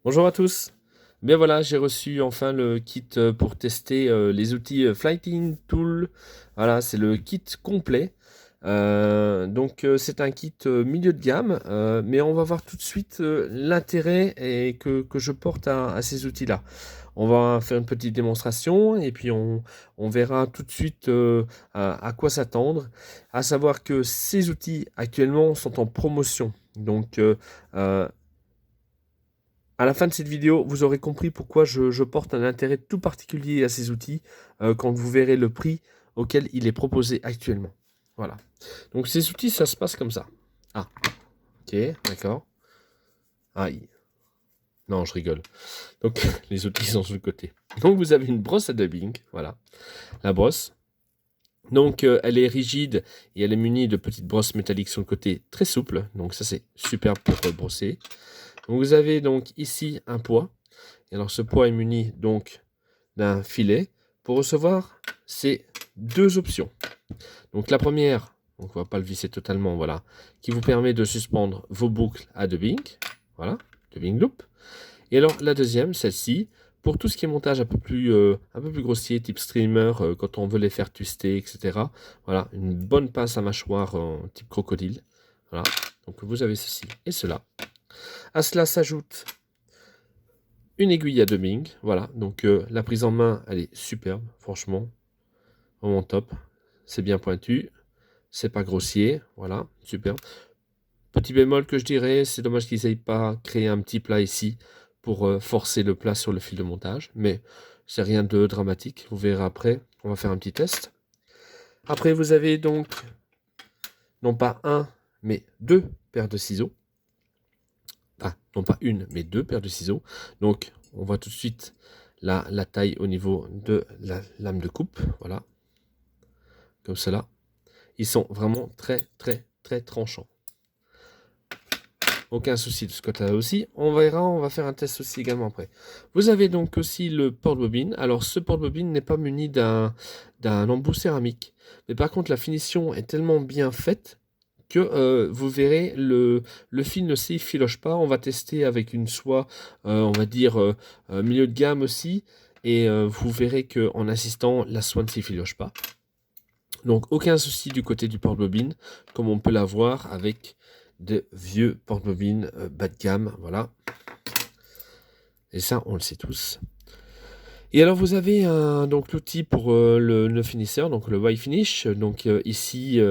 Bonjour à tous. Bien voilà, j'ai reçu enfin le kit pour tester les outils Flighting Tool. Voilà, c'est le kit complet. C'est un kit milieu de gamme, mais on va voir tout de suite l'intérêt que je porte à ces outils-là. On va faire une petite démonstration et puis on verra tout de suite à quoi s'attendre. À savoir que ces outils actuellement sont en promotion. Euh, à la fin de cette vidéo, vous aurez compris pourquoi je porte un intérêt tout particulier à ces outils quand vous verrez le prix auquel il est proposé actuellement. Voilà. Donc ces outils, ça se passe comme ça. Ah, ok, d'accord. Aïe. Non, je rigole. Donc les outils sont sur le côté. Donc vous avez une brosse à dubbing, voilà. La brosse. Donc elle est rigide et elle est munie de petites brosses métalliques sur le côté très souples. Donc ça c'est super pour brosser. Donc vous avez donc ici un poids. Et alors ce poids est muni donc d'un filet. Pour recevoir, c'est deux options. Donc la première, donc on va pas le visser totalement, voilà, qui vous permet de suspendre vos boucles à dubbing, voilà, dubbing loop. Et alors la deuxième, celle-ci, pour tout ce qui est montage un peu plus grossier, type streamer, quand on veut les faire twister, etc. Voilà, une bonne pince à mâchoire en type crocodile. Voilà, donc vous avez ceci et cela. À cela s'ajoute une aiguille à dubbing, voilà, donc la prise en main, elle est superbe, franchement, vraiment top. C'est bien pointu, c'est pas grossier, voilà, super. Petit bémol que je dirais, c'est dommage qu'ils n'aient pas créé un petit plat ici pour forcer le plat sur le fil de montage, mais c'est rien de dramatique, vous verrez après, on va faire un petit test. Après, vous avez donc, non pas un, mais deux paires de ciseaux. Enfin, non pas une, mais deux paires de ciseaux. Donc, on voit tout de suite la taille au niveau de la lame de coupe, voilà, comme cela. Ils sont vraiment très, très, très tranchants. Aucun souci de ce côté-là aussi. On verra, on va faire un test aussi également après. Vous avez donc aussi le porte-bobine. Alors, ce porte-bobine n'est pas muni d'un embout céramique. Mais par contre, la finition est tellement bien faite que vous verrez, le fil ne s'effiloche pas. On va tester avec une soie, on va dire, milieu de gamme aussi. Et vous verrez qu'en assistant, la soie ne s'effiloche pas. Donc aucun souci du côté du porte-bobine, comme on peut l'avoir avec de vieux porte-bobines bas de gamme, voilà. Et ça, on le sait tous. Et alors vous avez donc l'outil pour le finisseur, donc le Y-Finish. Donc ici,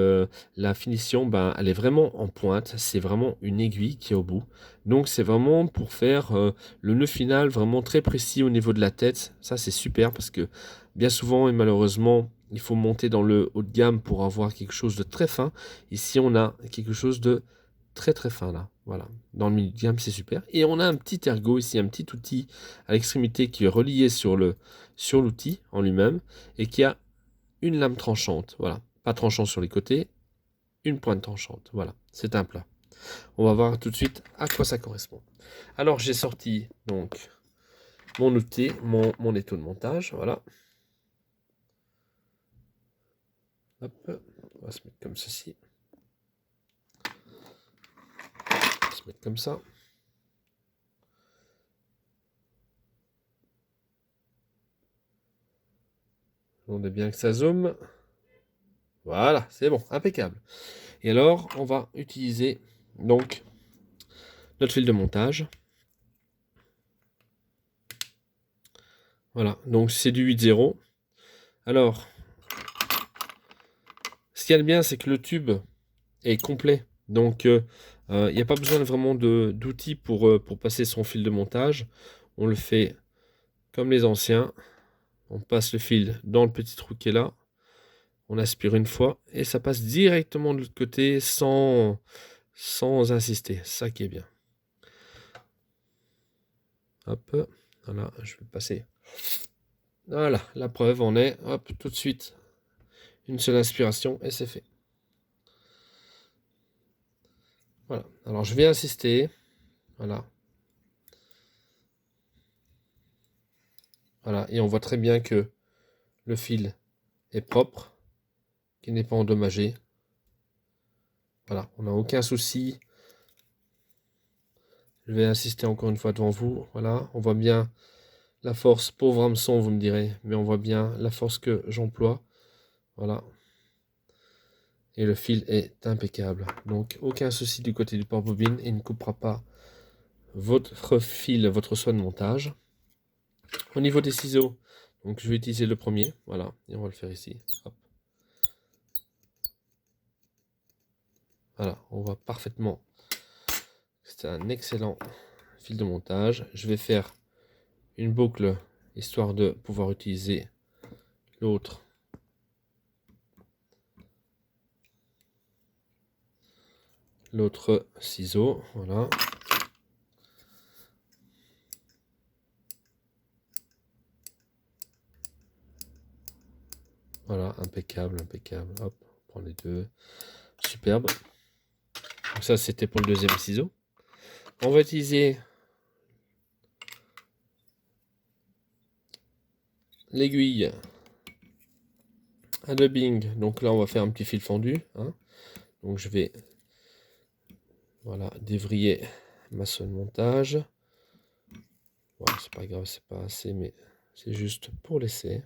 la finition, ben, elle est vraiment en pointe. C'est vraiment une aiguille qui est au bout. Donc c'est vraiment pour faire le nœud final vraiment très précis au niveau de la tête. Ça c'est super parce que bien souvent et malheureusement, il faut monter dans le haut de gamme pour avoir quelque chose de très fin. Ici on a quelque chose de très très fin là. Voilà. Dans le milieu de gamme, c'est super. Et on a un petit ergot ici, un petit outil à l'extrémité qui est relié sur l'outil en lui-même et qui a une lame tranchante. Voilà. Pas tranchant sur les côtés, une pointe tranchante. Voilà. C'est un plat. On va voir tout de suite à quoi ça correspond. Alors j'ai sorti donc mon outil, mon étau de montage. Voilà. Hop. On va se mettre comme ceci. On va se mettre comme ça. On est bien que ça zoome. Voilà, c'est bon, impeccable. Et alors, on va utiliser donc notre fil de montage. Voilà, donc c'est du 8-0. Alors, ce qu'il y a de bien, c'est que le tube est complet. Donc, il n'y a pas besoin vraiment d'outils pour passer son fil de montage. On le fait comme les anciens. On passe le fil dans le petit trou qui est là. On aspire une fois et ça passe directement de l'autre côté sans insister. Ça qui est bien. Hop, voilà, je vais passer. Voilà, la preuve en est, hop, tout de suite, une seule inspiration et c'est fait. Voilà, alors je vais insister, voilà. Voilà, et on voit très bien que le fil est propre, qu'il n'est pas endommagé. Voilà, on n'a aucun souci. Je vais insister encore une fois devant vous. Voilà, on voit bien la force. Pauvre hameçon, vous me direz. Mais on voit bien la force que j'emploie. Voilà. Et le fil est impeccable. Donc, aucun souci du côté du porte-bobine. Il ne coupera pas votre fil, votre soie de montage. Au niveau des ciseaux, donc je vais utiliser le premier. Voilà. Et on va le faire ici. Hop. Voilà, on voit parfaitement. C'est un excellent fil de montage. Je vais faire une boucle histoire de pouvoir utiliser l'autre ciseau. Voilà. Voilà, impeccable, impeccable. Hop, on prend les deux. Superbe. Donc ça, c'était pour le deuxième ciseau. On va utiliser l'aiguille à dubbing. Donc là, on va faire un petit fil fendu. Hein. Donc je vais voilà, dévriller ma soie de montage. Voilà, c'est pas grave, c'est pas assez, mais c'est juste pour laisser.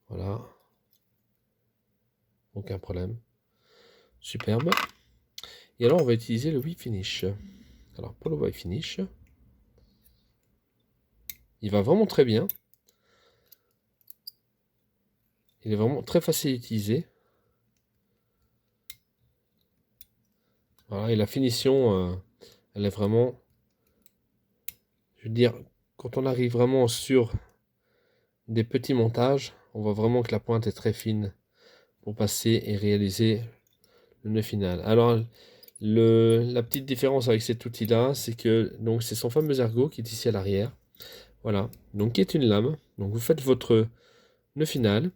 Voilà. Aucun problème. Superbe. Et alors, on va utiliser le whip finish. Alors, pour le whip finish, il va vraiment très bien. Il est vraiment très facile à utiliser. Voilà, et la finition, elle est vraiment... Je veux dire, quand on arrive vraiment sur des petits montages, on voit vraiment que la pointe est très fine pour passer et réaliser le nœud final. Alors, la petite différence avec cet outil-là, c'est que donc c'est son fameux ergot qui est ici à l'arrière. Voilà, donc qui est une lame. Donc vous faites votre nœud final,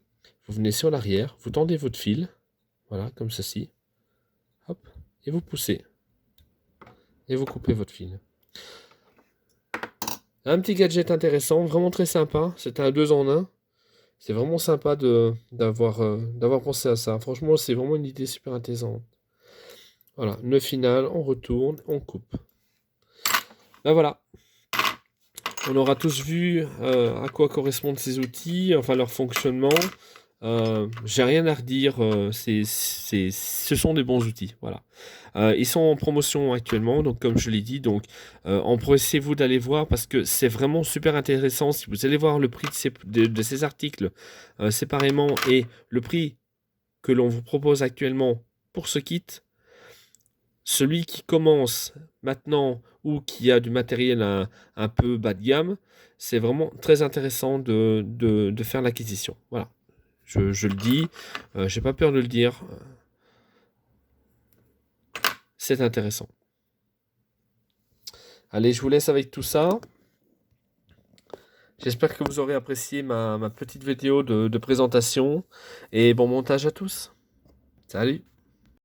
vous venez sur l'arrière, vous tendez votre fil, voilà, comme ceci, hop, et vous poussez. Et vous coupez votre fil. Un petit gadget intéressant, vraiment très sympa. C'est un 2 en 1. C'est vraiment sympa d'avoir pensé à ça. Franchement, c'est vraiment une idée super intéressante. Voilà, nœud final, on retourne, on coupe. Ben voilà. On aura tous vu à quoi correspondent ces outils, enfin leur fonctionnement. J'ai rien à redire, ce sont des bons outils, voilà. Ils sont en promotion actuellement, donc comme je l'ai dit, donc empressez-vous d'aller voir parce que c'est vraiment super intéressant. Si vous allez voir le prix de ces articles séparément et le prix que l'on vous propose actuellement pour ce kit, celui qui commence maintenant ou qui a du matériel un peu bas de gamme, c'est vraiment très intéressant de faire l'acquisition. Voilà. Je le dis, j'ai pas peur de le dire. C'est intéressant. Allez, je vous laisse avec tout ça. J'espère que vous aurez apprécié ma petite vidéo de présentation. Et bon montage à tous. Salut!